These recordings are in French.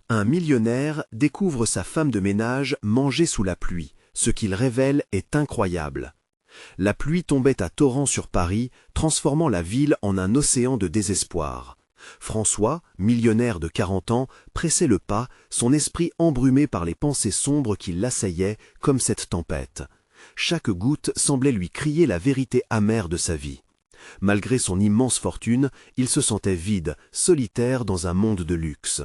Un millionnaire découvre sa femme de ménage manger sous la pluie. Ce qu'il révèle est incroyable. La pluie tombait à torrents sur Paris, transformant la ville en un océan de désespoir. François, millionnaire de 40 ans, pressait le pas, son esprit embrumé par les pensées sombres qui l'assaillaient comme cette tempête. Chaque goutte semblait lui crier la vérité amère de sa vie. Malgré son immense fortune, il se sentait vide, solitaire dans un monde de luxe.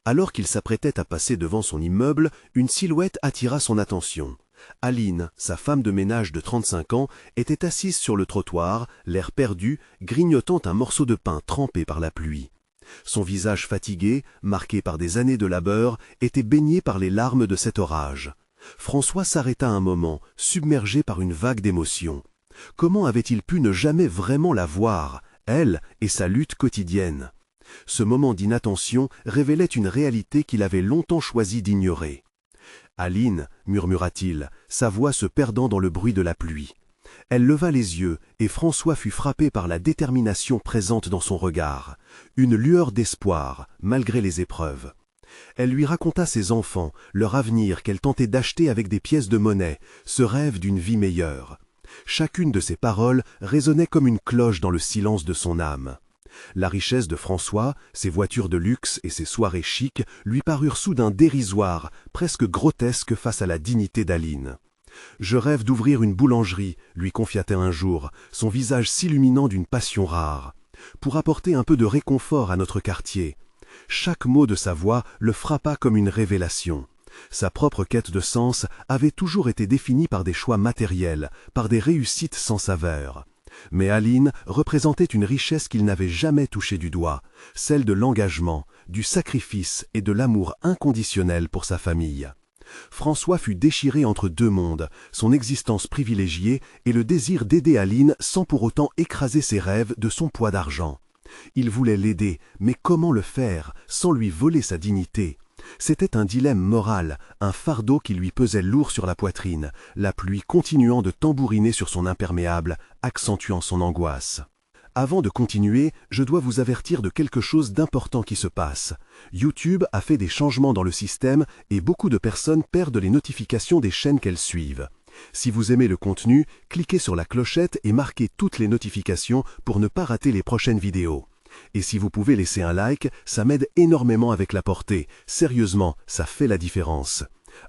Alors qu'il s'apprêtait à passer devant son immeuble, une silhouette attira son attention. Aline, sa femme de ménage de 35 ans, était assise sur le trottoir, l'air perdu, grignotant un morceau de pain trempé par la pluie. Son visage fatigué, marqué par des années de labeur, était baigné par les larmes de cet orage. François s'arrêta un moment, submergé par une vague d'émotion. Comment avait-il pu ne jamais vraiment la voir, elle et sa lutte quotidienne? Ce moment d'inattention révélait une réalité qu'il avait longtemps choisi d'ignorer. « Aline » murmura-t-il, sa voix se perdant dans le bruit de la pluie. Elle leva les yeux et François fut frappé par la détermination présente dans son regard, une lueur d'espoir, malgré les épreuves. Elle lui raconta ses enfants, leur avenir qu'elle tentait d'acheter avec des pièces de monnaie, ce rêve d'une vie meilleure. Chacune de ses paroles résonnait comme une cloche dans le silence de son âme. La richesse de François, ses voitures de luxe et ses soirées chics lui parurent soudain dérisoires, presque grotesques face à la dignité d'Aline. « Je rêve d'ouvrir une boulangerie », lui confia-t-elle un jour, son visage s'illuminant d'une passion rare, « pour apporter un peu de réconfort à notre quartier. » Chaque mot de sa voix le frappa comme une révélation. Sa propre quête de sens avait toujours été définie par des choix matériels, par des réussites sans saveur. Mais Aline représentait une richesse qu'il n'avait jamais touchée du doigt, celle de l'engagement, du sacrifice et de l'amour inconditionnel pour sa famille. François fut déchiré entre deux mondes, son existence privilégiée et le désir d'aider Aline sans pour autant écraser ses rêves de son poids d'argent. Il voulait l'aider, mais comment le faire, sans lui voler sa dignité? C'était un dilemme moral, un fardeau qui lui pesait lourd sur la poitrine, la pluie continuant de tambouriner sur son imperméable, accentuant son angoisse. Avant de continuer, je dois vous avertir de quelque chose d'important qui se passe. YouTube a fait des changements dans le système et beaucoup de personnes perdent les notifications des chaînes qu'elles suivent. Si vous aimez le contenu, cliquez sur la clochette et marquez toutes les notifications pour ne pas rater les prochaines vidéos. Et si vous pouvez laisser un like, ça m'aide énormément avec la portée. Sérieusement, ça fait la différence.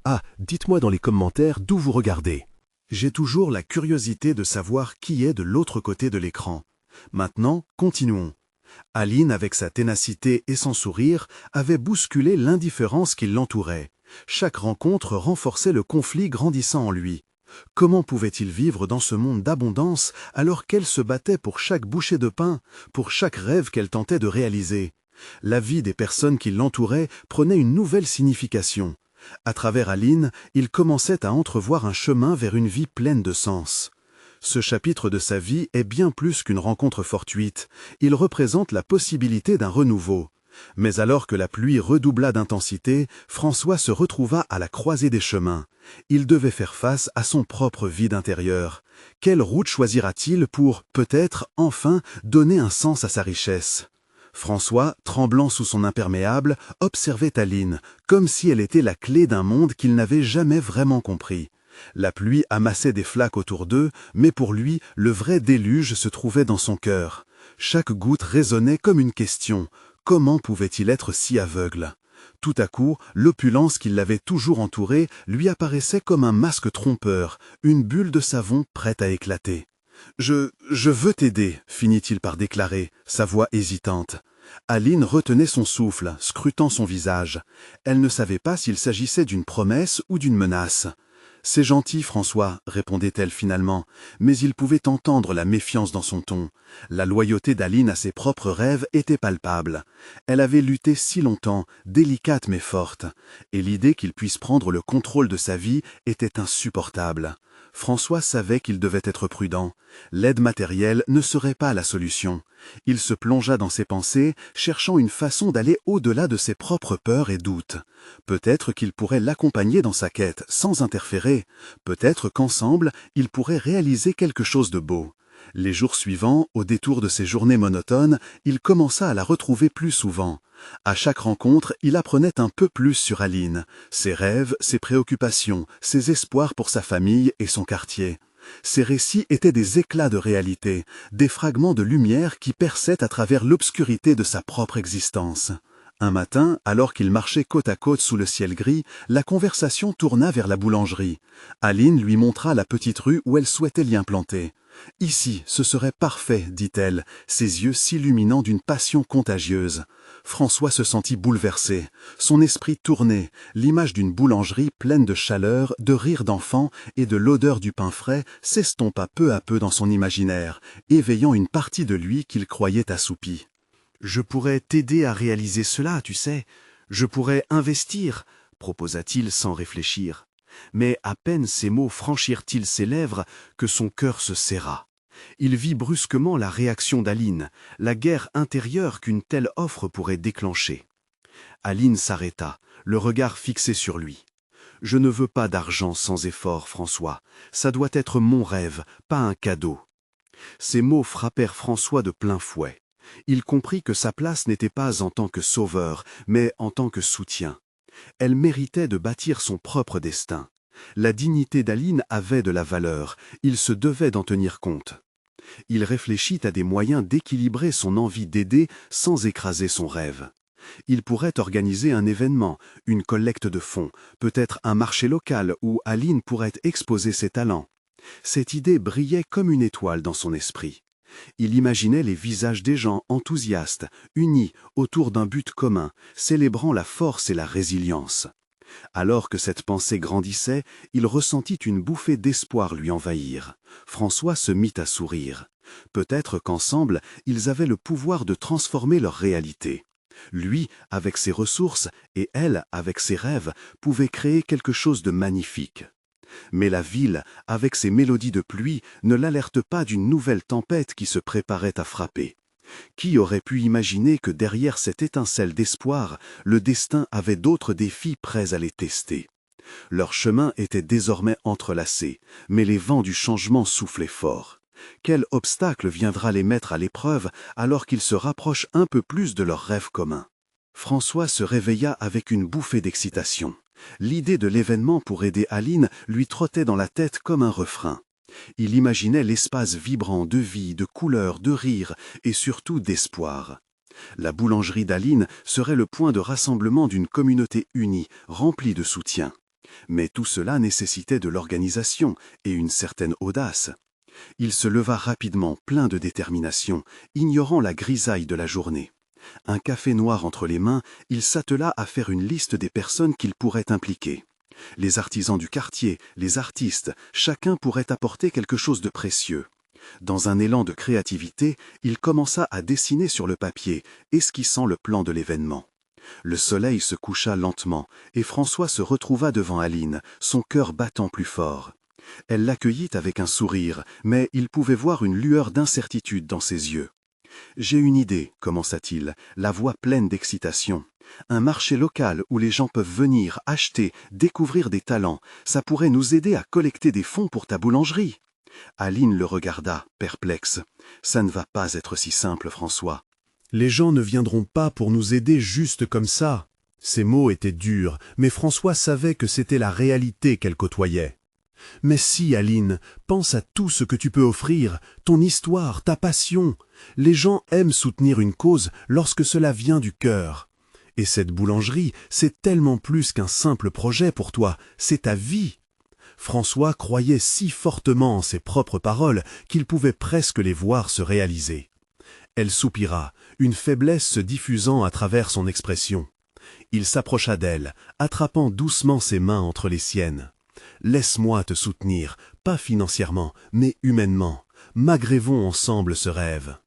Ah, dites-moi dans les commentaires d'où vous regardez. J'ai toujours la curiosité de savoir qui est de l'autre côté de l'écran. Maintenant, continuons. Aline, avec sa ténacité et son sourire, avait bousculé l'indifférence qui l'entourait. Chaque rencontre renforçait le conflit grandissant en lui. Comment pouvait-il vivre dans ce monde d'abondance alors qu'elle se battait pour chaque bouchée de pain, pour chaque rêve qu'elle tentait de réaliser? La vie des personnes qui l'entouraient prenait une nouvelle signification. À travers Aline, il commençait à entrevoir un chemin vers une vie pleine de sens. Ce chapitre de sa vie est bien plus qu'une rencontre fortuite. Il représente la possibilité d'un renouveau. Mais alors que la pluie redoubla d'intensité, François se retrouva à la croisée des chemins. Il devait faire face à son propre vide intérieur. Quelle route choisira-t-il pour, peut-être, enfin, donner un sens à sa richesse? François, tremblant sous son imperméable, observait Aline, comme si elle était la clé d'un monde qu'il n'avait jamais vraiment compris. La pluie amassait des flaques autour d'eux, mais pour lui, le vrai déluge se trouvait dans son cœur. Chaque goutte résonnait comme une question. Comment pouvait-il être si aveugle? Tout à coup, l'opulence qui l'avait toujours entouré lui apparaissait comme un masque trompeur, une bulle de savon prête à éclater. « Je veux t'aider », finit-il par déclarer, sa voix hésitante. Aline retenait son souffle, scrutant son visage. Elle ne savait pas s'il s'agissait d'une promesse ou d'une menace. « C'est gentil, François, » répondait-elle finalement, mais il pouvait entendre la méfiance dans son ton. La loyauté d'Aline à ses propres rêves était palpable. Elle avait lutté si longtemps, délicate mais forte, et l'idée qu'il puisse prendre le contrôle de sa vie était insupportable. François savait qu'il devait être prudent. L'aide matérielle ne serait pas la solution. Il se plongea dans ses pensées, cherchant une façon d'aller au-delà de ses propres peurs et doutes. Peut-être qu'il pourrait l'accompagner dans sa quête, sans interférer. Peut-être qu'ensemble, ils pourraient réaliser quelque chose de beau. Les jours suivants, au détour de ses journées monotones, il commença à la retrouver plus souvent. À chaque rencontre, il apprenait un peu plus sur Aline, ses rêves, ses préoccupations, ses espoirs pour sa famille et son quartier. Ses récits étaient des éclats de réalité, des fragments de lumière qui perçaient à travers l'obscurité de sa propre existence. Un matin, alors qu'ils marchaient côte à côte sous le ciel gris, la conversation tourna vers la boulangerie. Aline lui montra la petite rue où elle souhaitait l'y implanter. « Ici, ce serait parfait, dit-elle, ses yeux s'illuminant d'une passion contagieuse. » François se sentit bouleversé. Son esprit tournait, l'image d'une boulangerie pleine de chaleur, de rires d'enfants et de l'odeur du pain frais s'estompa peu à peu dans son imaginaire, éveillant une partie de lui qu'il croyait assoupie. « Je pourrais t'aider à réaliser cela, tu sais. Je pourrais investir, proposa-t-il sans réfléchir. Mais à peine ces mots franchirent-ils ses lèvres que son cœur se serra. Il vit brusquement la réaction d'Aline, la guerre intérieure qu'une telle offre pourrait déclencher. Aline s'arrêta, le regard fixé sur lui. « Je ne veux pas d'argent sans effort, François. Ça doit être mon rêve, pas un cadeau. » Ces mots frappèrent François de plein fouet. Il comprit que sa place n'était pas en tant que sauveur, mais en tant que soutien. Elle méritait de bâtir son propre destin. La dignité d'Aline avait de la valeur, il se devait d'en tenir compte. Il réfléchit à des moyens d'équilibrer son envie d'aider sans écraser son rêve. Il pourrait organiser un événement, une collecte de fonds, peut-être un marché local où Aline pourrait exposer ses talents. Cette idée brillait comme une étoile dans son esprit. Il imaginait les visages des gens enthousiastes, unis autour d'un but commun, célébrant la force et la résilience. Alors que cette pensée grandissait, il ressentit une bouffée d'espoir lui envahir. François se mit à sourire. Peut-être qu'ensemble, ils avaient le pouvoir de transformer leur réalité. Lui, avec ses ressources, et elle, avec ses rêves, pouvaient créer quelque chose de magnifique. Mais la ville, avec ses mélodies de pluie, ne l'alerte pas d'une nouvelle tempête qui se préparait à frapper. Qui aurait pu imaginer que derrière cette étincelle d'espoir, le destin avait d'autres défis prêts à les tester? Leur chemin était désormais entrelacé, mais les vents du changement soufflaient fort. Quel obstacle viendra les mettre à l'épreuve alors qu'ils se rapprochent un peu plus de leur rêve commun? François se réveilla avec une bouffée d'excitation. L'idée de l'événement pour aider Aline lui trottait dans la tête comme un refrain. Il imaginait l'espace vibrant de vie, de couleurs, de rires et surtout d'espoir. La boulangerie d'Aline serait le point de rassemblement d'une communauté unie, remplie de soutien. Mais tout cela nécessitait de l'organisation et une certaine audace. Il se leva rapidement, plein de détermination, ignorant la grisaille de la journée. Un café noir entre les mains, il s'attela à faire une liste des personnes qu'il pourrait impliquer. Les artisans du quartier, les artistes, chacun pourrait apporter quelque chose de précieux. Dans un élan de créativité, il commença à dessiner sur le papier, esquissant le plan de l'événement. Le soleil se coucha lentement, et François se retrouva devant Aline, son cœur battant plus fort. Elle l'accueillit avec un sourire, mais il pouvait voir une lueur d'incertitude dans ses yeux. « J'ai une idée, commença-t-il, la voix pleine d'excitation. Un marché local où les gens peuvent venir, acheter, découvrir des talents, ça pourrait nous aider à collecter des fonds pour ta boulangerie. » Aline le regarda, perplexe. « Ça ne va pas être si simple, François. » « Les gens ne viendront pas pour nous aider juste comme ça. » Ces mots étaient durs, mais François savait que c'était la réalité qu'elle côtoyait. « Mais si, Aline, pense à tout ce que tu peux offrir, ton histoire, ta passion. Les gens aiment soutenir une cause lorsque cela vient du cœur. Et cette boulangerie, c'est tellement plus qu'un simple projet pour toi, c'est ta vie. » François croyait si fortement en ses propres paroles qu'il pouvait presque les voir se réaliser. Elle soupira, une faiblesse se diffusant à travers son expression. Il s'approcha d'elle, attrapant doucement ses mains entre les siennes. « Laisse-moi te soutenir, pas financièrement, mais humainement. Magrévons ensemble ce rêve. »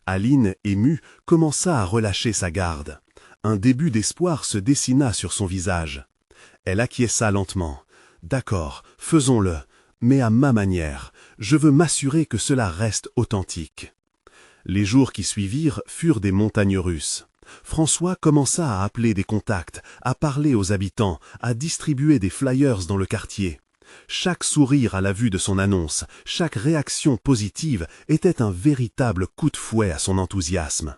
Aline, émue, commença à relâcher sa garde. Un début d'espoir se dessina sur son visage. Elle acquiesça lentement. « D'accord, faisons-le, mais à ma manière. Je veux m'assurer que cela reste authentique. » Les jours qui suivirent furent des montagnes russes. François commença à appeler des contacts, à parler aux habitants, à distribuer des flyers dans le quartier. Chaque sourire à la vue de son annonce, chaque réaction positive était un véritable coup de fouet à son enthousiasme.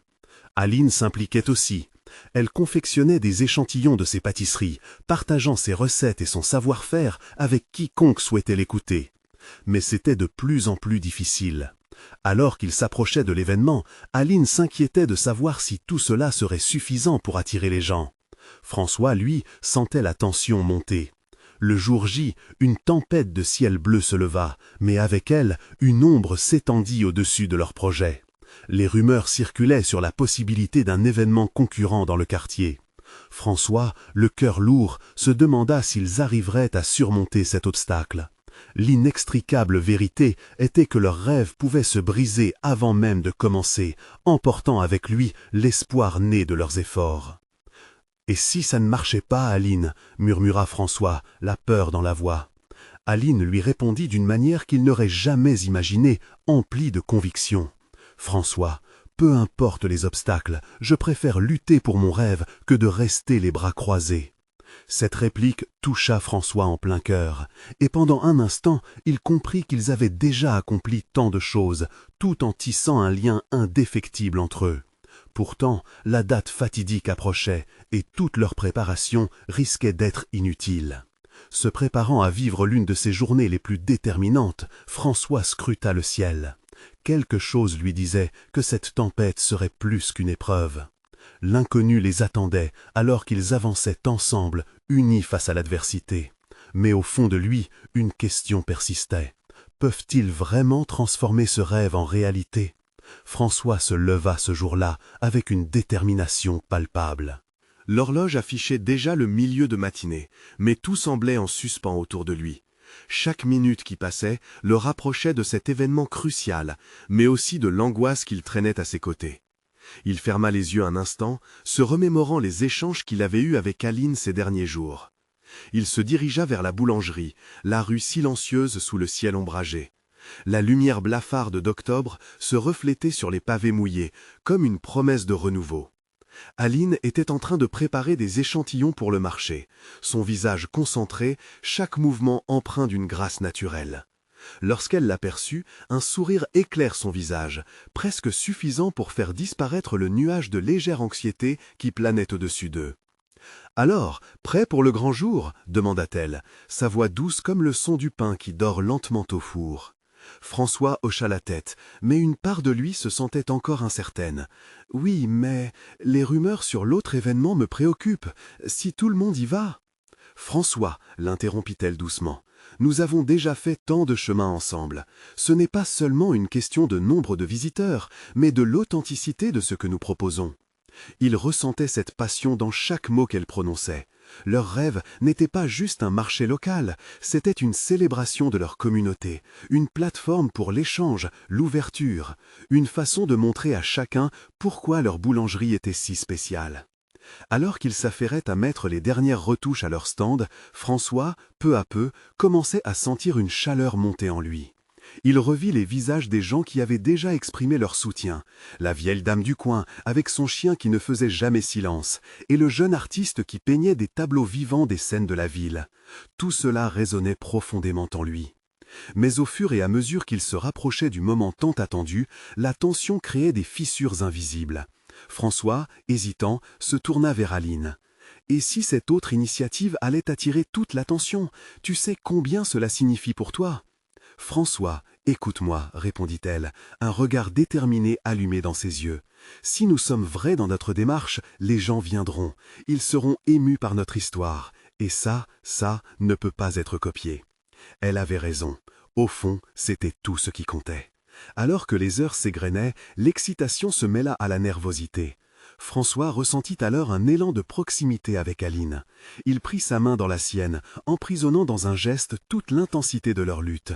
Aline s'impliquait aussi. Elle confectionnait des échantillons de ses pâtisseries, partageant ses recettes et son savoir-faire avec quiconque souhaitait l'écouter. Mais c'était de plus en plus difficile. Alors qu'il s'approchait de l'événement, Aline s'inquiétait de savoir si tout cela serait suffisant pour attirer les gens. François, lui, sentait la tension monter. Le jour J, une tempête de ciel bleu se leva, mais avec elle, une ombre s'étendit au-dessus de leur projet. Les rumeurs circulaient sur la possibilité d'un événement concurrent dans le quartier. François, le cœur lourd, se demanda s'ils arriveraient à surmonter cet obstacle. L'inextricable vérité était que leur rêve pouvait se briser avant même de commencer, emportant avec lui l'espoir né de leurs efforts. « Et si ça ne marchait pas, Aline ?» murmura François, la peur dans la voix. Aline lui répondit d'une manière qu'il n'aurait jamais imaginée, emplie de conviction. « François, peu importe les obstacles, je préfère lutter pour mon rêve que de rester les bras croisés. » Cette réplique toucha François en plein cœur, et pendant un instant, il comprit qu'ils avaient déjà accompli tant de choses, tout en tissant un lien indéfectible entre eux. Pourtant, la date fatidique approchait, et toute leur préparation risquait d'être inutile. Se préparant à vivre l'une de ces journées les plus déterminantes, François scruta le ciel. Quelque chose lui disait que cette tempête serait plus qu'une épreuve. L'inconnu les attendait alors qu'ils avançaient ensemble, unis face à l'adversité. Mais au fond de lui, une question persistait. Peuvent-ils vraiment transformer ce rêve en réalité ? François se leva ce jour-là avec une détermination palpable. L'horloge affichait déjà le milieu de matinée, mais tout semblait en suspens autour de lui. Chaque minute qui passait le rapprochait de cet événement crucial, mais aussi de l'angoisse qu'il traînait à ses côtés. Il ferma les yeux un instant, se remémorant les échanges qu'il avait eus avec Aline ces derniers jours. Il se dirigea vers la boulangerie, la rue silencieuse sous le ciel ombragé. La lumière blafarde d'octobre se reflétait sur les pavés mouillés, comme une promesse de renouveau. Aline était en train de préparer des échantillons pour le marché, son visage concentré, chaque mouvement empreint d'une grâce naturelle. Lorsqu'elle l'aperçut, un sourire éclaire son visage, presque suffisant pour faire disparaître le nuage de légère anxiété qui planait au-dessus d'eux. « Alors, prêt pour le grand jour ?» demanda-t-elle, sa voix douce comme le son du pain qui dort lentement au four. François hocha la tête, mais une part de lui se sentait encore incertaine. « Oui, mais les rumeurs sur l'autre événement me préoccupent. Si tout le monde y va… » « François, » l'interrompit-elle doucement, « nous avons déjà fait tant de chemin ensemble. Ce n'est pas seulement une question de nombre de visiteurs, mais de l'authenticité de ce que nous proposons. » Il ressentait cette passion dans chaque mot qu'elle prononçait. Leur rêve n'était pas juste un marché local, c'était une célébration de leur communauté, une plateforme pour l'échange, l'ouverture, une façon de montrer à chacun pourquoi leur boulangerie était si spéciale. Alors qu'ils s'affairaient à mettre les dernières retouches à leur stand, François, peu à peu, commençait à sentir une chaleur monter en lui. Il revit les visages des gens qui avaient déjà exprimé leur soutien, la vieille dame du coin avec son chien qui ne faisait jamais silence, et le jeune artiste qui peignait des tableaux vivants des scènes de la ville. Tout cela résonnait profondément en lui. Mais au fur et à mesure qu'il se rapprochait du moment tant attendu, la tension créait des fissures invisibles. François, hésitant, se tourna vers Aline. « Et si cette autre initiative allait attirer toute l'attention? Tu sais combien cela signifie pour toi ?» « François, écoute-moi, » répondit-elle, un regard déterminé allumé dans ses yeux. « Si nous sommes vrais dans notre démarche, les gens viendront. Ils seront émus par notre histoire. Et ça ne peut pas être copié. » Elle avait raison. Au fond, c'était tout ce qui comptait. Alors que les heures s'égrenaient, l'excitation se mêla à la nervosité. François ressentit alors un élan de proximité avec Aline. Il prit sa main dans la sienne, emprisonnant dans un geste toute l'intensité de leur lutte.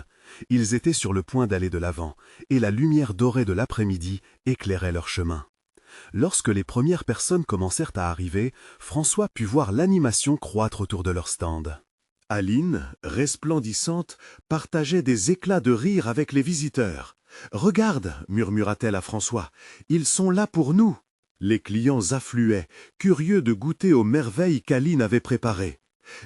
Ils étaient sur le point d'aller de l'avant, et la lumière dorée de l'après-midi éclairait leur chemin. Lorsque les premières personnes commencèrent à arriver, François put voir l'animation croître autour de leur stand. Aline, resplendissante, partageait des éclats de rire avec les visiteurs. « Regarde » murmura-t-elle à François, « ils sont là pour nous !» Les clients affluaient, curieux de goûter aux merveilles qu'Aline avait préparées.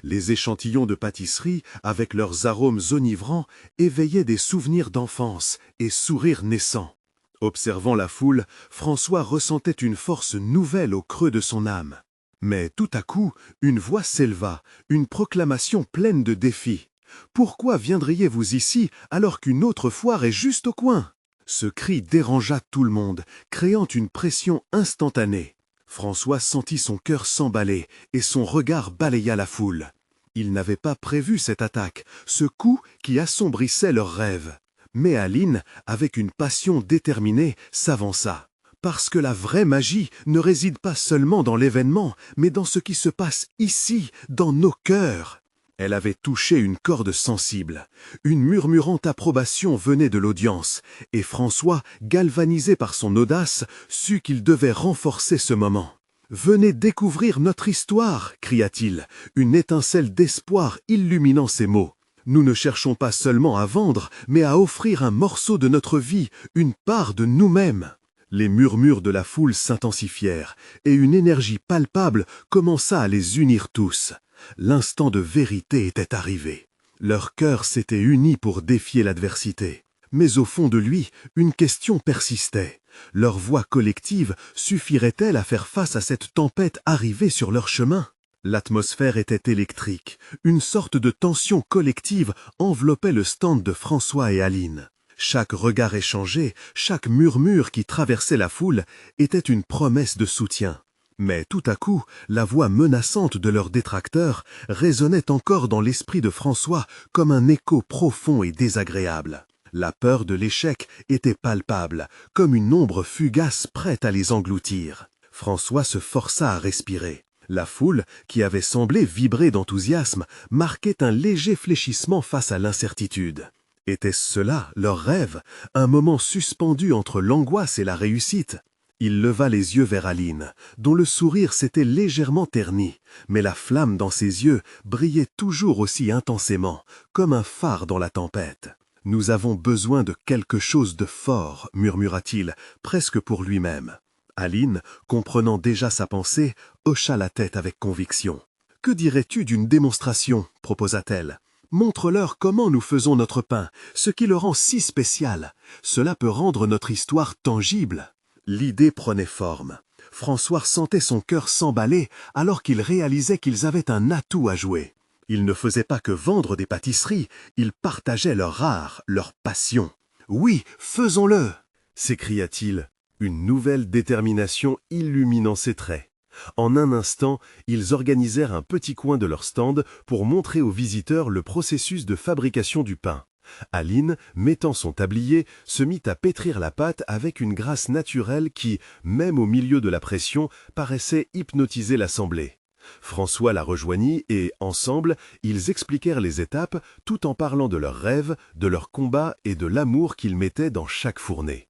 Les échantillons de pâtisserie, avec leurs arômes enivrants, éveillaient des souvenirs d'enfance et sourires naissants. Observant la foule, François ressentait une force nouvelle au creux de son âme. Mais tout à coup, une voix s'éleva, une proclamation pleine de défis. « Pourquoi viendriez-vous ici alors qu'une autre foire est juste au coin ?» Ce cri dérangea tout le monde, créant une pression instantanée. François sentit son cœur s'emballer et son regard balaya la foule. Il n'avait pas prévu cette attaque, ce coup qui assombrissait leurs rêves. Mais Aline, avec une passion déterminée, s'avança. Parce que la vraie magie ne réside pas seulement dans l'événement, mais dans ce qui se passe ici, dans nos cœurs. Elle avait touché une corde sensible. Une murmurante approbation venait de l'audience, et François, galvanisé par son audace, sut qu'il devait renforcer ce moment. « Venez découvrir notre histoire !» cria-t-il, une étincelle d'espoir illuminant ses mots. « Nous ne cherchons pas seulement à vendre, mais à offrir un morceau de notre vie, une part de nous-mêmes. » Les murmures de la foule s'intensifièrent, et une énergie palpable commença à les unir tous. L'instant de vérité était arrivé. Leur cœur s'était uni pour défier l'adversité. Mais au fond de lui, une question persistait. Leur voix collective suffirait-elle à faire face à cette tempête arrivée sur leur chemin? L'atmosphère était électrique. Une sorte de tension collective enveloppait le stand de François et Aline. Chaque regard échangé, chaque murmure qui traversait la foule était une promesse de soutien. Mais tout à coup, la voix menaçante de leurs détracteurs résonnait encore dans l'esprit de François comme un écho profond et désagréable. La peur de l'échec était palpable, comme une ombre fugace prête à les engloutir. François se força à respirer. La foule, qui avait semblé vibrer d'enthousiasme, marquait un léger fléchissement face à l'incertitude. Était-ce cela, leur rêve, un moment suspendu entre l'angoisse et la réussite? Il leva les yeux vers Aline, dont le sourire s'était légèrement terni, mais la flamme dans ses yeux brillait toujours aussi intensément, comme un phare dans la tempête. « Nous avons besoin de quelque chose de fort, » murmura-t-il, presque pour lui-même. Aline, comprenant déjà sa pensée, hocha la tête avec conviction. « Que dirais-tu d'une démonstration ?» proposa-t-elle. « Montre-leur comment nous faisons notre pain, ce qui le rend si spécial. Cela peut rendre notre histoire tangible. » L'idée prenait forme. François sentait son cœur s'emballer alors qu'il réalisait qu'ils avaient un atout à jouer. Ils ne faisaient pas que vendre des pâtisseries, ils partageaient leur art, leur passion. « Oui, faisons-le !» s'écria-t-il, une nouvelle détermination illuminant ses traits. En un instant, ils organisèrent un petit coin de leur stand pour montrer aux visiteurs le processus de fabrication du pain. Aline, mettant son tablier, se mit à pétrir la pâte avec une grâce naturelle qui, même au milieu de la pression, paraissait hypnotiser l'assemblée. François la rejoignit et, ensemble, ils expliquèrent les étapes tout en parlant de leurs rêves, de leurs combats et de l'amour qu'ils mettaient dans chaque fournée.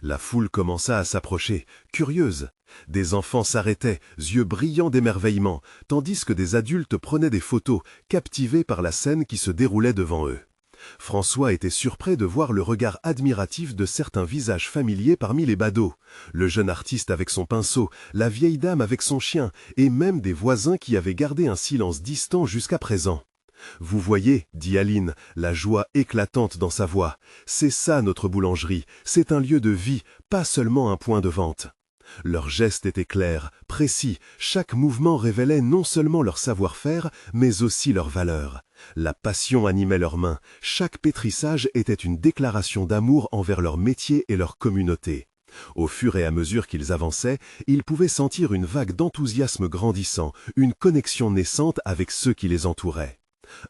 La foule commença à s'approcher, curieuse. Des enfants s'arrêtaient, yeux brillants d'émerveillement, tandis que des adultes prenaient des photos, captivés par la scène qui se déroulait devant eux. François était surpris de voir le regard admiratif de certains visages familiers parmi les badauds, le jeune artiste avec son pinceau, la vieille dame avec son chien, et même des voisins qui avaient gardé un silence distant jusqu'à présent. « Vous voyez, dit Aline, la joie éclatante dans sa voix, c'est ça notre boulangerie, c'est un lieu de vie, pas seulement un point de vente. » Leurs gestes étaient clairs, précis, chaque mouvement révélait non seulement leur savoir-faire, mais aussi leur valeur. La passion animait leurs mains, chaque pétrissage était une déclaration d'amour envers leur métier et leur communauté. Au fur et à mesure qu'ils avançaient, ils pouvaient sentir une vague d'enthousiasme grandissant, une connexion naissante avec ceux qui les entouraient.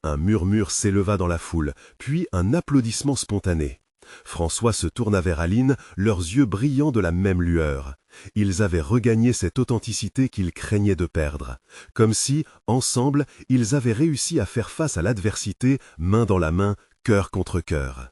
Un murmure s'éleva dans la foule, puis un applaudissement spontané. François se tourna vers Aline, leurs yeux brillants de la même lueur. Ils avaient regagné cette authenticité qu'ils craignaient de perdre. Comme si, ensemble, ils avaient réussi à faire face à l'adversité, main dans la main, cœur contre cœur.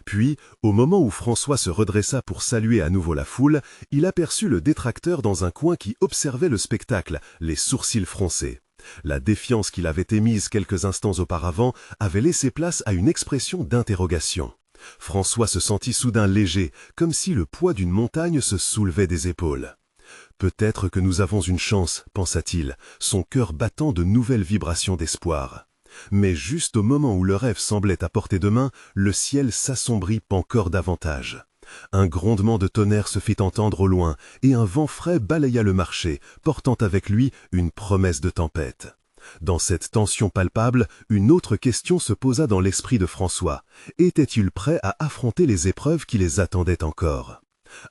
Puis, au moment où François se redressa pour saluer à nouveau la foule, il aperçut le détracteur dans un coin qui observait le spectacle, les sourcils froncés. La défiance qu'il avait émise quelques instants auparavant avait laissé place à une expression d'interrogation. François se sentit soudain léger, comme si le poids d'une montagne se soulevait des épaules. Peut-être que nous avons une chance, pensa-t-il, son cœur battant de nouvelles vibrations d'espoir. Mais juste au moment où le rêve semblait à portée de main, le ciel s'assombrit encore davantage. Un grondement de tonnerre se fit entendre au loin, et un vent frais balaya le marché, portant avec lui une promesse de tempête. Dans cette tension palpable, une autre question se posa dans l'esprit de François. Était-il prêt à affronter les épreuves qui les attendaient encore ?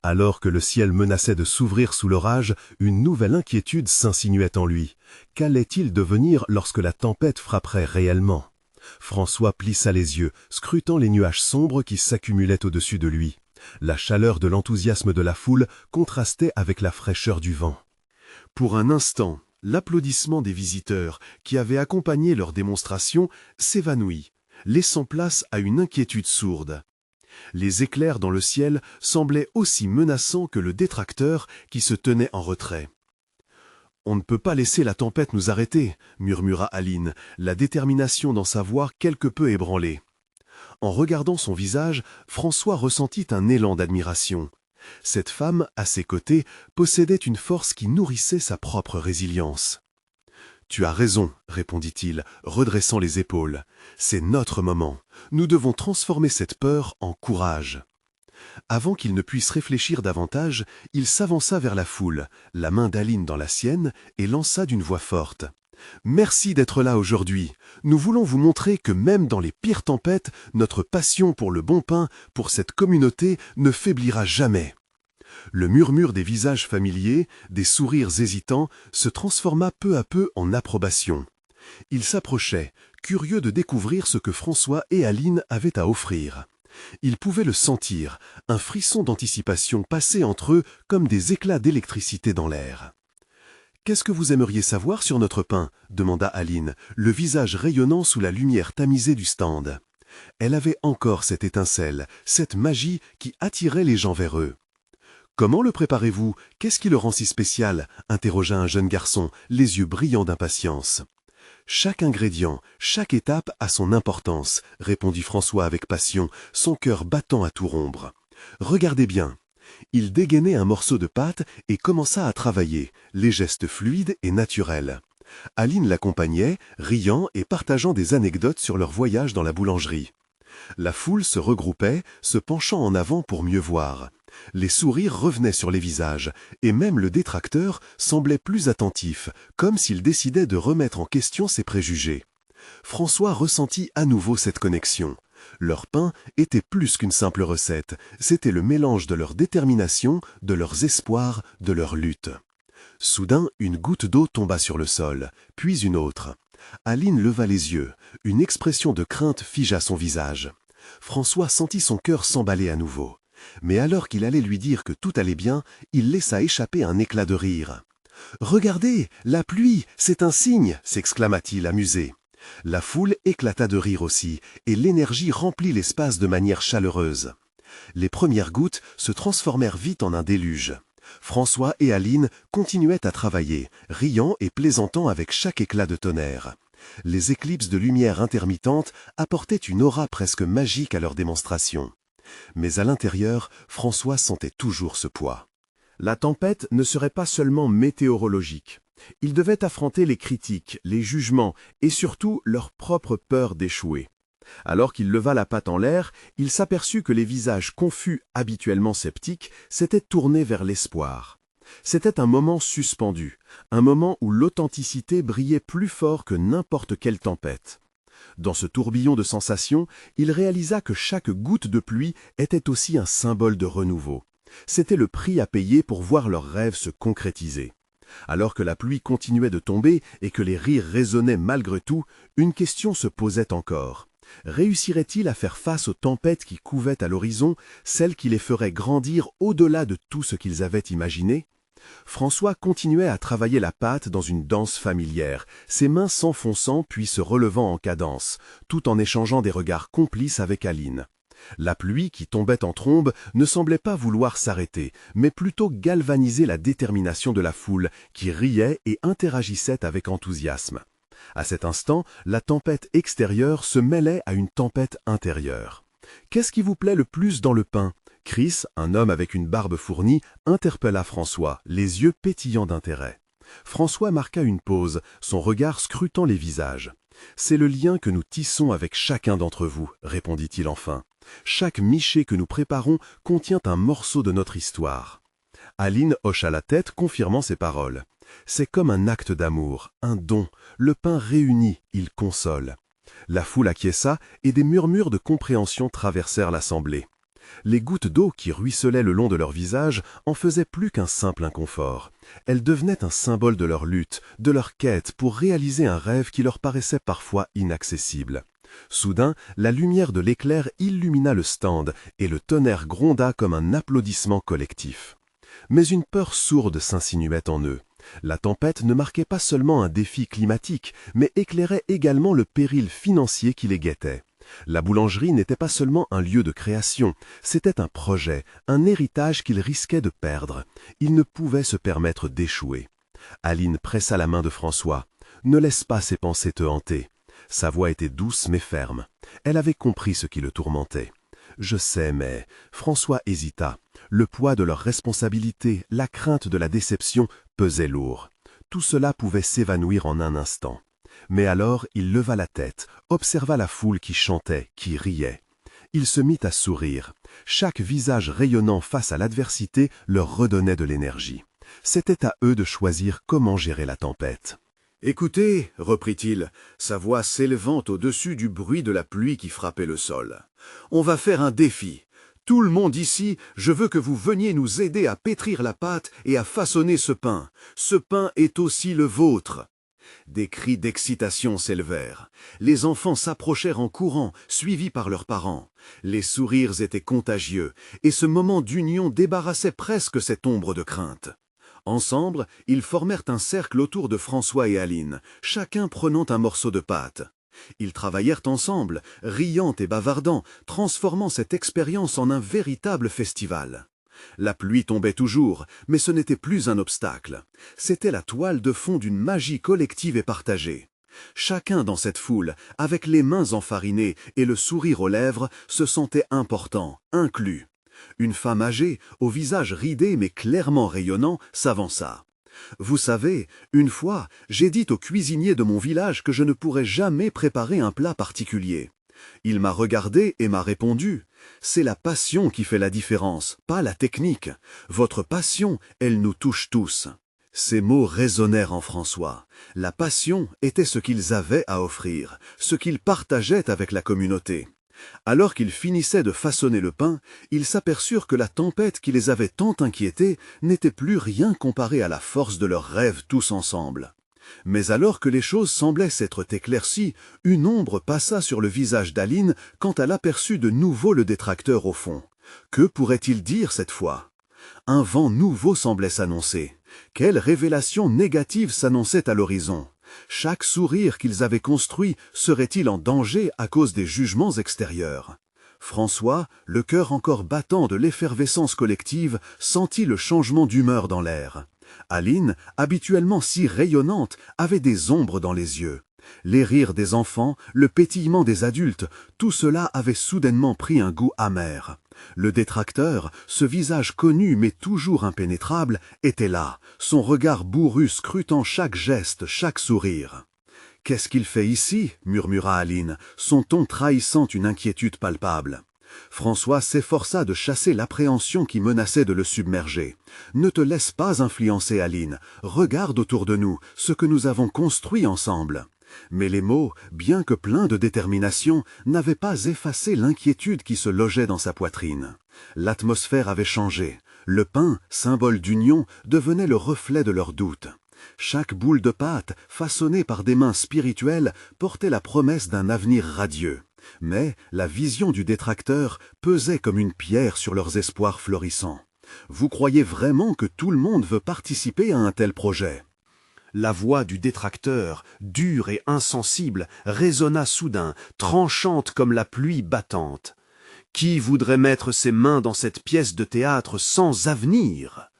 Alors que le ciel menaçait de s'ouvrir sous l'orage, une nouvelle inquiétude s'insinuait en lui. Qu'allait-il devenir lorsque la tempête frapperait réellement ? François plissa les yeux, scrutant les nuages sombres qui s'accumulaient au-dessus de lui. La chaleur de l'enthousiasme de la foule contrastait avec la fraîcheur du vent. Pour un instant, l'applaudissement des visiteurs qui avaient accompagné leur démonstration s'évanouit, laissant place à une inquiétude sourde. Les éclairs dans le ciel semblaient aussi menaçants que le détracteur qui se tenait en retrait. « On ne peut pas laisser la tempête nous arrêter », murmura Aline, la détermination dans sa voix quelque peu ébranlée. En regardant son visage, François ressentit un élan d'admiration. Cette femme, à ses côtés, possédait une force qui nourrissait sa propre résilience. « Tu as raison, répondit-il, redressant les épaules. C'est notre moment. Nous devons transformer cette peur en courage. » Avant qu'il ne puisse réfléchir davantage, il s'avança vers la foule, la main d'Aline dans la sienne, et lança d'une voix forte. « Merci d'être là aujourd'hui. Nous voulons vous montrer que même dans les pires tempêtes, notre passion pour le bon pain, pour cette communauté, ne faiblira jamais. » Le murmure des visages familiers, des sourires hésitants, se transforma peu à peu en approbation. Ils s'approchaient, curieux de découvrir ce que François et Aline avaient à offrir. Ils pouvaient le sentir, un frisson d'anticipation passait entre eux comme des éclats d'électricité dans l'air. « Qu'est-ce que vous aimeriez savoir sur notre pain ?» demanda Aline, le visage rayonnant sous la lumière tamisée du stand. Elle avait encore cette étincelle, cette magie qui attirait les gens vers eux. « Comment le préparez-vous? Qu'est-ce qui le rend si spécial ?» interrogea un jeune garçon, les yeux brillants d'impatience. « Chaque ingrédient, chaque étape a son importance, » répondit François avec passion, son cœur battant à tout rompre. « Regardez bien. » Il dégainait un morceau de pâte et commença à travailler, les gestes fluides et naturels. Aline l'accompagnait, riant et partageant des anecdotes sur leur voyage dans la boulangerie. La foule se regroupait, se penchant en avant pour mieux voir. Les sourires revenaient sur les visages, et même le détracteur semblait plus attentif, comme s'il décidait de remettre en question ses préjugés. François ressentit à nouveau cette connexion. Leur pain était plus qu'une simple recette, c'était le mélange de leur détermination, de leurs espoirs, de leur lutte. Soudain, une goutte d'eau tomba sur le sol, puis une autre. Aline leva les yeux, une expression de crainte figea son visage. François sentit son cœur s'emballer à nouveau. Mais alors qu'il allait lui dire que tout allait bien, il laissa échapper un éclat de rire. « Regardez, la pluie, c'est un signe !» s'exclama-t-il amusé. La foule éclata de rire aussi, et l'énergie remplit l'espace de manière chaleureuse. Les premières gouttes se transformèrent vite en un déluge. François et Aline continuaient à travailler, riant et plaisantant avec chaque éclat de tonnerre. Les éclipses de lumière intermittentes apportaient une aura presque magique à leur démonstration. Mais à l'intérieur, François sentait toujours ce poids. La tempête ne serait pas seulement météorologique. Il devait affronter les critiques, les jugements et surtout leur propre peur d'échouer. Alors qu'il leva la patte en l'air, il s'aperçut que les visages confus, habituellement sceptiques, s'étaient tournés vers l'espoir. C'était un moment suspendu, un moment où l'authenticité brillait plus fort que n'importe quelle tempête. Dans ce tourbillon de sensations, il réalisa que chaque goutte de pluie était aussi un symbole de renouveau. C'était le prix à payer pour voir leurs rêves se concrétiser. Alors que la pluie continuait de tomber et que les rires résonnaient malgré tout, une question se posait encore. Réussirait-il à faire face aux tempêtes qui couvaient à l'horizon, celles qui les feraient grandir au-delà de tout ce qu'ils avaient imaginé ? François continuait à travailler la pâte dans une danse familière, ses mains s'enfonçant puis se relevant en cadence, tout en échangeant des regards complices avec Aline. La pluie qui tombait en trombe ne semblait pas vouloir s'arrêter, mais plutôt galvaniser la détermination de la foule qui riait et interagissait avec enthousiasme. À cet instant, la tempête extérieure se mêlait à une tempête intérieure. « Qu'est-ce qui vous plaît le plus dans le pain ? Chris, un homme avec une barbe fournie, interpella François, les yeux pétillants d'intérêt. François marqua une pause, son regard scrutant les visages. « C'est le lien que nous tissons avec chacun d'entre vous, répondit-il enfin. Chaque miché que nous préparons contient un morceau de notre histoire. » Aline hocha la tête, confirmant ses paroles. « C'est comme un acte d'amour, un don. Le pain réuni, il console. » La foule acquiesça et des murmures de compréhension traversèrent l'assemblée. Les gouttes d'eau qui ruisselaient le long de leurs visages en faisaient plus qu'un simple inconfort. Elles devenaient un symbole de leur lutte, de leur quête pour réaliser un rêve qui leur paraissait parfois inaccessible. Soudain, la lumière de l'éclair illumina le stand et le tonnerre gronda comme un applaudissement collectif. Mais une peur sourde s'insinuait en eux. La tempête ne marquait pas seulement un défi climatique, mais éclairait également le péril financier qui les guettait. La boulangerie n'était pas seulement un lieu de création, c'était un projet, un héritage qu'ils risquaient de perdre. Ils ne pouvaient se permettre d'échouer. Aline pressa la main de François. « Ne laisse pas ces pensées te hanter. » Sa voix était douce mais ferme. Elle avait compris ce qui le tourmentait. « Je sais, mais... » François hésita. Le poids de leur responsabilité, la crainte de la déception pesaient lourd. Tout cela pouvait s'évanouir en un instant. Mais alors il leva la tête, observa la foule qui chantait, qui riait. Il se mit à sourire. Chaque visage rayonnant face à l'adversité leur redonnait de l'énergie. C'était à eux de choisir comment gérer la tempête. « Écoutez, reprit-il, sa voix s'élevant au-dessus du bruit de la pluie qui frappait le sol. On va faire un défi. Tout le monde ici, je veux que vous veniez nous aider à pétrir la pâte et à façonner ce pain. Ce pain est aussi le vôtre. » Des cris d'excitation s'élevèrent. Les enfants s'approchèrent en courant, suivis par leurs parents. Les sourires étaient contagieux, et ce moment d'union débarrassait presque cette ombre de crainte. Ensemble, ils formèrent un cercle autour de François et Aline, chacun prenant un morceau de pâte. Ils travaillèrent ensemble, riant et bavardant, transformant cette expérience en un véritable festival. La pluie tombait toujours, mais ce n'était plus un obstacle. C'était la toile de fond d'une magie collective et partagée. Chacun dans cette foule, avec les mains enfarinées et le sourire aux lèvres, se sentait important, inclus. Une femme âgée, au visage ridé mais clairement rayonnant, s'avança. « Vous savez, une fois, j'ai dit au cuisinier de mon village que je ne pourrais jamais préparer un plat particulier. Il m'a regardé et m'a répondu « C'est la passion qui fait la différence, pas la technique. Votre passion, elle nous touche tous. » Ces mots résonnèrent en François. La passion était ce qu'ils avaient à offrir, ce qu'ils partageaient avec la communauté. Alors qu'ils finissaient de façonner le pain, ils s'aperçurent que la tempête qui les avait tant inquiétés n'était plus rien comparée à la force de leurs rêves tous ensemble. Mais alors que les choses semblaient s'être éclaircies, une ombre passa sur le visage d'Aline quand elle aperçut de nouveau le détracteur au fond. Que pourrait-il dire cette fois? Un vent nouveau semblait s'annoncer. Quelle révélation négative s'annonçait à l'horizon? Chaque sourire qu'ils avaient construit serait-il en danger à cause des jugements extérieurs? François, le cœur encore battant de l'effervescence collective, sentit le changement d'humeur dans l'air. Aline, habituellement si rayonnante, avait des ombres dans les yeux. Les rires des enfants, le pétillement des adultes, tout cela avait soudainement pris un goût amer. Le détracteur, ce visage connu mais toujours impénétrable, était là, son regard bourru scrutant chaque geste, chaque sourire. « Qu'est-ce qu'il fait ici » murmura Aline, son ton trahissant une inquiétude palpable. François s'efforça de chasser l'appréhension qui menaçait de le submerger. « Ne te laisse pas influencer, Aline. Regarde autour de nous, ce que nous avons construit ensemble. » Mais les mots, bien que pleins de détermination, n'avaient pas effacé l'inquiétude qui se logeait dans sa poitrine. L'atmosphère avait changé. Le pain, symbole d'union, devenait le reflet de leurs doutes. Chaque boule de pâte, façonnée par des mains spirituelles, portait la promesse d'un avenir radieux. Mais la vision du détracteur pesait comme une pierre sur leurs espoirs florissants. « Vous croyez vraiment que tout le monde veut participer à un tel projet ?» La voix du détracteur, dure et insensible, résonna soudain, tranchante comme la pluie battante. Qui voudrait mettre ses mains dans cette pièce de théâtre sans avenir?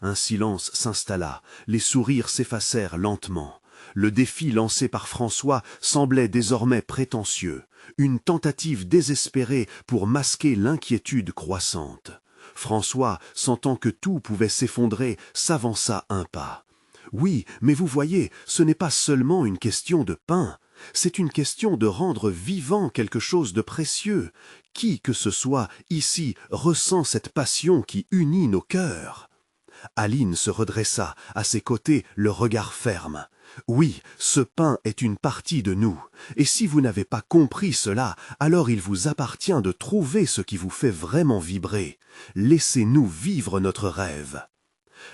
Un silence s'installa, les sourires s'effacèrent lentement. Le défi lancé par François semblait désormais prétentieux, une tentative désespérée pour masquer l'inquiétude croissante. François, sentant que tout pouvait s'effondrer, s'avança un pas. « Oui, mais vous voyez, ce n'est pas seulement une question de pain, c'est une question de rendre vivant quelque chose de précieux. Qui que ce soit ici ressent cette passion qui unit nos cœurs. » Aline se redressa, à ses côtés, le regard ferme. « Oui, ce pain est une partie de nous, et si vous n'avez pas compris cela, alors il vous appartient de trouver ce qui vous fait vraiment vibrer. Laissez-nous vivre notre rêve. »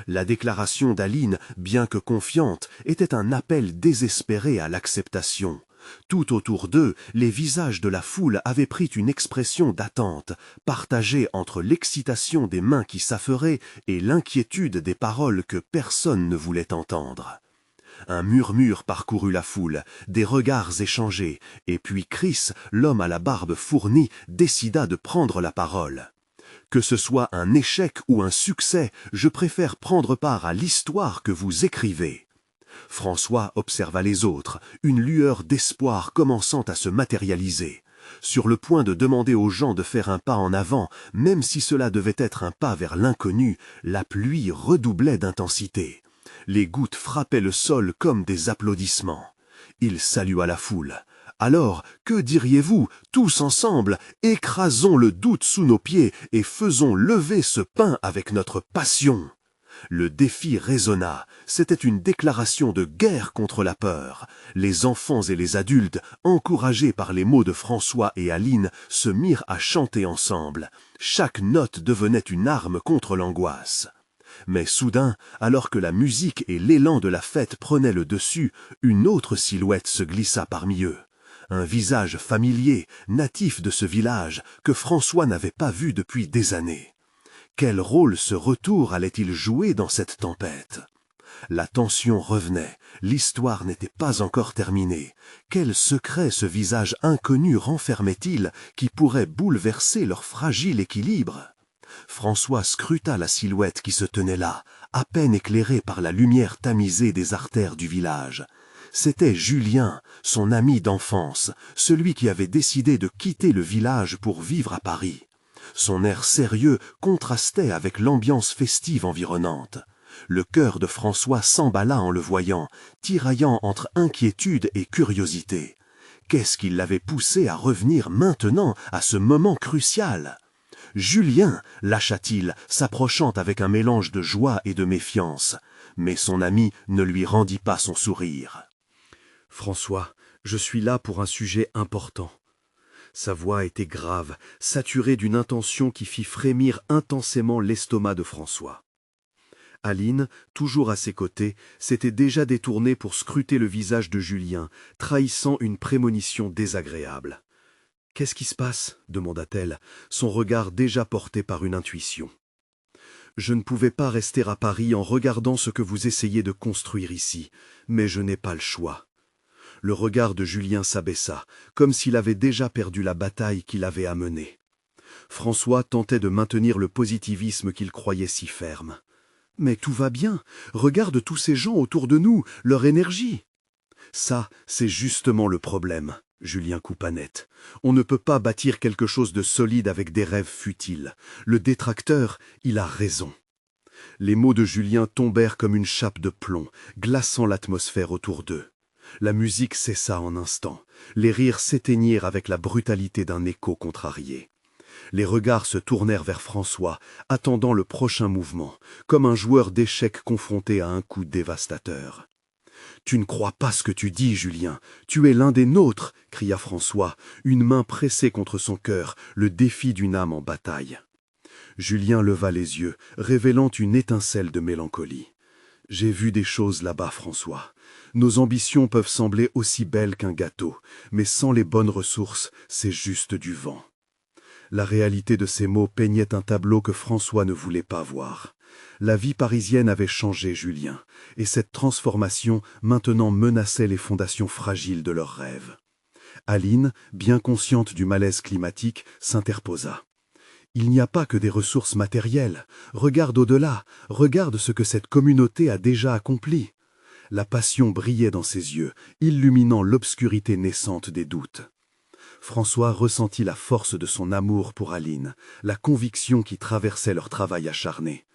La déclaration d'Aline, bien que confiante, était un appel désespéré à l'acceptation. Tout autour d'eux, les visages de la foule avaient pris une expression d'attente, partagée entre l'excitation des mains qui s'affeuraient et l'inquiétude des paroles que personne ne voulait entendre. Un murmure parcourut la foule, des regards échangés, et puis Chris, l'homme à la barbe fournie, décida de prendre la parole. « Que ce soit un échec ou un succès, je préfère prendre part à l'histoire que vous écrivez. » François observa les autres, une lueur d'espoir commençant à se matérialiser. Sur le point de demander aux gens de faire un pas en avant, même si cela devait être un pas vers l'inconnu, la pluie redoublait d'intensité. Les gouttes frappaient le sol comme des applaudissements. Il salua la foule. « Alors, que diriez-vous, tous ensemble, écrasons le doute sous nos pieds et faisons lever ce pain avec notre passion !» Le défi résonna, c'était une déclaration de guerre contre la peur. Les enfants et les adultes, encouragés par les mots de François et Aline, se mirent à chanter ensemble. Chaque note devenait une arme contre l'angoisse. Mais soudain, alors que la musique et l'élan de la fête prenaient le dessus, une autre silhouette se glissa parmi eux. Un visage familier, natif de ce village, que François n'avait pas vu depuis des années. Quel rôle ce retour allait-il jouer dans cette tempête? La tension revenait, l'histoire n'était pas encore terminée. Quel secret ce visage inconnu renfermait-il qui pourrait bouleverser leur fragile équilibre? François scruta la silhouette qui se tenait là, à peine éclairée par la lumière tamisée des artères du village. C'était Julien, son ami d'enfance, celui qui avait décidé de quitter le village pour vivre à Paris. Son air sérieux contrastait avec l'ambiance festive environnante. Le cœur de François s'emballa en le voyant, tiraillant entre inquiétude et curiosité. Qu'est-ce qui l'avait poussé à revenir maintenant, à ce moment crucial? « Julien !» lâcha-t-il, s'approchant avec un mélange de joie et de méfiance. Mais son ami ne lui rendit pas son sourire. « François, je suis là pour un sujet important. » Sa voix était grave, saturée d'une intention qui fit frémir intensément l'estomac de François. Aline, toujours à ses côtés, s'était déjà détournée pour scruter le visage de Julien, trahissant une prémonition désagréable. « Qu'est-ce qui se passe ?» demanda-t-elle, son regard déjà porté par une intuition. « Je ne pouvais pas rester à Paris en regardant ce que vous essayez de construire ici, mais je n'ai pas le choix. » Le regard de Julien s'abaissa, comme s'il avait déjà perdu la bataille qu'il avait à mener. François tentait de maintenir le positivisme qu'il croyait si ferme. « Mais tout va bien, regarde tous ces gens autour de nous, leur énergie !»« Ça, c'est justement le problème. » Julien coupa net. « On ne peut pas bâtir quelque chose de solide avec des rêves futiles. Le détracteur, il a raison. » Les mots de Julien tombèrent comme une chape de plomb, glaçant l'atmosphère autour d'eux. La musique cessa en instant. Les rires s'éteignirent avec la brutalité d'un écho contrarié. Les regards se tournèrent vers François, attendant le prochain mouvement, comme un joueur d'échecs confronté à un coup dévastateur. « Tu ne crois pas ce que tu dis, Julien. Tu es l'un des nôtres !» cria François, une main pressée contre son cœur, le défi d'une âme en bataille. Julien leva les yeux, révélant une étincelle de mélancolie. « J'ai vu des choses là-bas, François. Nos ambitions peuvent sembler aussi belles qu'un gâteau, mais sans les bonnes ressources, c'est juste du vent. » La réalité de ces mots peignait un tableau que François ne voulait pas voir. La vie parisienne avait changé Julien, et cette transformation maintenant menaçait les fondations fragiles de leurs rêves. Aline, bien consciente du malaise climatique, s'interposa. « Il n'y a pas que des ressources matérielles. Regarde au-delà, regarde ce que cette communauté a déjà accompli. » La passion brillait dans ses yeux, illuminant l'obscurité naissante des doutes. François ressentit la force de son amour pour Aline, la conviction qui traversait leur travail acharné.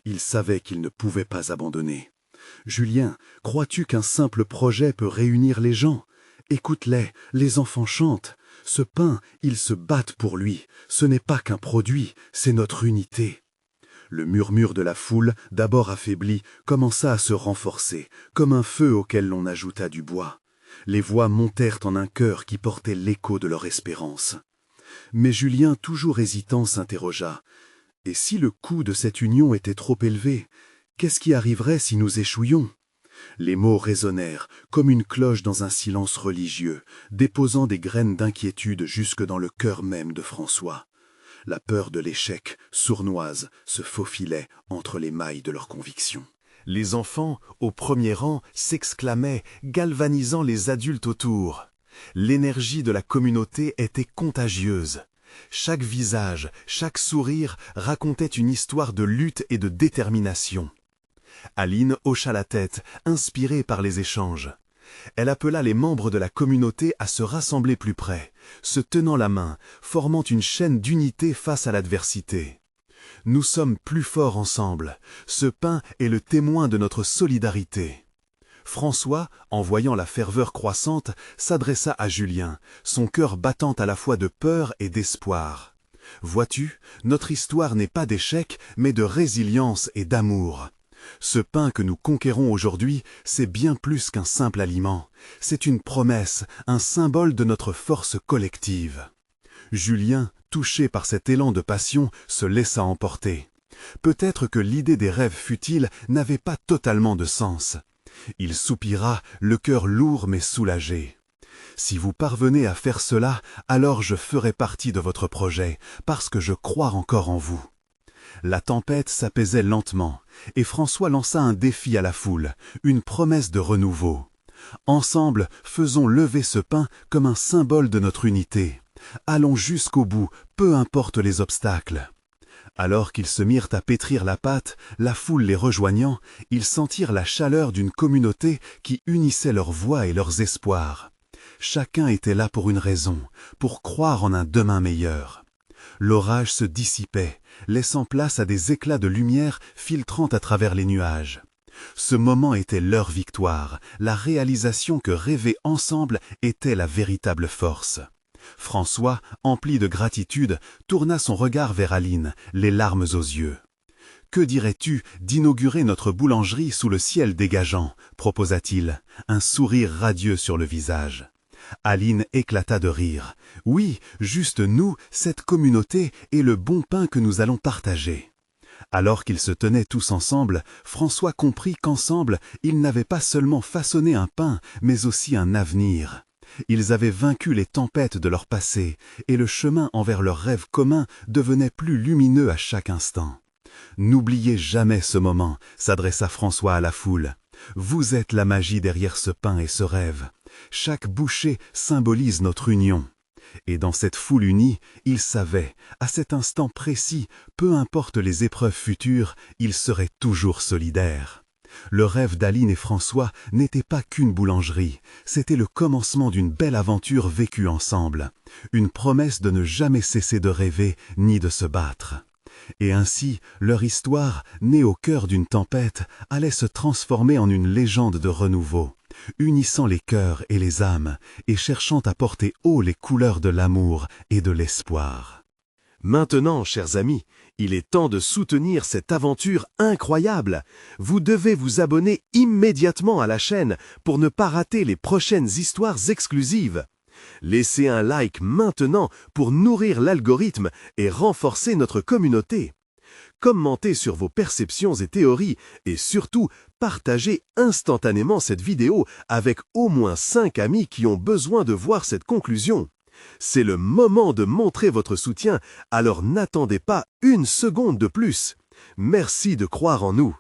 Il savait qu'il ne pouvait pas abandonner. « Julien, crois-tu qu'un simple projet peut réunir les gens? Écoute-les, les enfants chantent. Ce pain, ils se battent pour lui. Ce n'est pas qu'un produit, c'est notre unité. » Le murmure de la foule, d'abord affaibli, commença à se renforcer, comme un feu auquel l'on ajouta du bois. Les voix montèrent en un chœur qui portait l'écho de leur espérance. Mais Julien, toujours hésitant, s'interrogea. Et si le coût de cette union était trop élevé, qu'est-ce qui arriverait si nous échouions? Les mots résonnèrent, comme une cloche dans un silence religieux, déposant des graines d'inquiétude jusque dans le cœur même de François. La peur de l'échec, sournoise, se faufilait entre les mailles de leurs convictions. Les enfants, au premier rang, s'exclamaient, galvanisant les adultes autour. L'énergie de la communauté était contagieuse. Chaque visage, chaque sourire racontait une histoire de lutte et de détermination. Aline hocha la tête, inspirée par les échanges. Elle appela les membres de la communauté à se rassembler plus près, se tenant la main, formant une chaîne d'unité face à l'adversité. Nous sommes plus forts ensemble. Ce pain est le témoin de notre solidarité. François, en voyant la ferveur croissante, s'adressa à Julien, son cœur battant à la fois de peur et d'espoir. « Vois-tu, notre histoire n'est pas d'échec, mais de résilience et d'amour. Ce pain que nous conquérons aujourd'hui, c'est bien plus qu'un simple aliment. C'est une promesse, un symbole de notre force collective. » Julien, touché par cet élan de passion, se laissa emporter. Peut-être que l'idée des rêves futiles n'avait pas totalement de sens. Il soupira, le cœur lourd mais soulagé. « Si vous parvenez à faire cela, alors je ferai partie de votre projet, parce que je crois encore en vous. » La tempête s'apaisait lentement, et François lança un défi à la foule, une promesse de renouveau. « Ensemble, faisons lever ce pain comme un symbole de notre unité. Allons jusqu'au bout, peu importe les obstacles. » Alors qu'ils se mirent à pétrir la pâte, la foule les rejoignant, ils sentirent la chaleur d'une communauté qui unissait leurs voix et leurs espoirs. Chacun était là pour une raison, pour croire en un demain meilleur. L'orage se dissipait, laissant place à des éclats de lumière filtrant à travers les nuages. Ce moment était leur victoire, la réalisation que rêver ensemble était la véritable force. François, empli de gratitude, tourna son regard vers Aline, les larmes aux yeux. « Que dirais-tu d'inaugurer notre boulangerie sous le ciel dégageant ?» proposa-t-il, un sourire radieux sur le visage. Aline éclata de rire. « Oui, juste nous, cette communauté et le bon pain que nous allons partager. » Alors qu'ils se tenaient tous ensemble, François comprit qu'ensemble, ils n'avaient pas seulement façonné un pain, mais aussi un avenir. Ils avaient vaincu les tempêtes de leur passé, et le chemin envers leurs rêves communs devenait plus lumineux à chaque instant. « N'oubliez jamais ce moment », s'adressa François à la foule. « Vous êtes la magie derrière ce pain et ce rêve. Chaque bouchée symbolise notre union. » Et dans cette foule unie, ils savaient, à cet instant précis, peu importe les épreuves futures, ils seraient toujours solidaires. Le rêve d'Aline et François n'était pas qu'une boulangerie, c'était le commencement d'une belle aventure vécue ensemble, une promesse de ne jamais cesser de rêver ni de se battre. Et ainsi, leur histoire, née au cœur d'une tempête, allait se transformer en une légende de renouveau, unissant les cœurs et les âmes et cherchant à porter haut les couleurs de l'amour et de l'espoir. Maintenant, chers amis, il est temps de soutenir cette aventure incroyable. Vous devez vous abonner immédiatement à la chaîne pour ne pas rater les prochaines histoires exclusives. Laissez un like maintenant pour nourrir l'algorithme et renforcer notre communauté. Commentez sur vos perceptions et théories et surtout, partagez instantanément cette vidéo avec au moins 5 amis qui ont besoin de voir cette conclusion. C'est le moment de montrer votre soutien, alors n'attendez pas une seconde de plus. Merci de croire en nous.